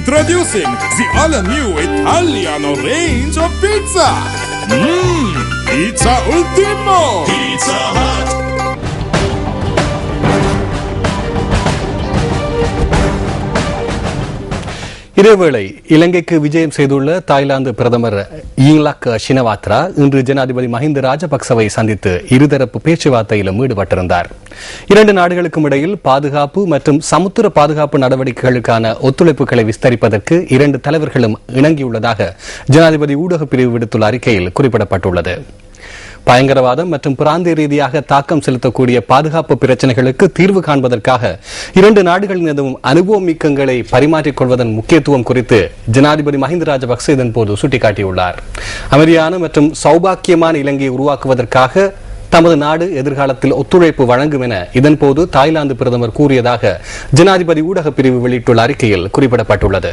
Introducing the all-new Italiano range of pizza. Pizza Ultimo. Pizza Hut. இதேவேளை இலங்கைக்கு விஜயம் செய்துள்ள தாய்லாந்து பிரதமர் யிங்லக் ஷினவாத்ரா இன்று ஜனாதிபதி மஹிந்த ராஜபக்சவை சந்தித்து இருதரப்பு பேச்சுவார்த்தையிலும் ஈடுபட்டிருந்தார். இரண்டு நாடுகளுக்கும் இடையில் பாதுகாப்பு மற்றும் சமுத்திர பாதுகாப்பு நடவடிக்கைகளுக்கான ஒத்துழைப்புகளை விஸ்தரிப்பதற்கு இரண்டு தலைவர்களும் இணங்கியுள்ளதாக ஜனாதிபதி ஊடகப் பிரிவு விடுத்துள்ள அறிக்கையில் குறிப்பிடப்பட்டுள்ளது. பயங்கரவாதம் மற்றும் பிராந்திய ரீதியாக தாக்கம் செலுத்தக்கூடிய பாதுகாப்பு பிரச்சனைகளுக்கு தீர்வு காண்பதற்காக இரண்டு நாடுகளினதும் அனுபவமிக்கங்களை பரிமாற்றிக் கொள்வதன் முக்கியத்துவம் குறித்து ஜனாதிபதி மஹிந்த ராஜபக்சே இதன்போது சுட்டிக்காட்டியுள்ளார். அமைதியான மற்றும் சௌபாக்கியமான இலங்கையை உருவாக்குவதற்காக தமது நாடு எதிர்காலத்தில் ஒத்துழைப்பு வழங்கும் என இதன்போது தாய்லாந்து பிரதமர் கூறியதாக ஜனாதிபதி ஊடகப் பிரிவு வெளியிட்டுள்ள அறிக்கையில் குறிப்பிடப்பட்டுள்ளது.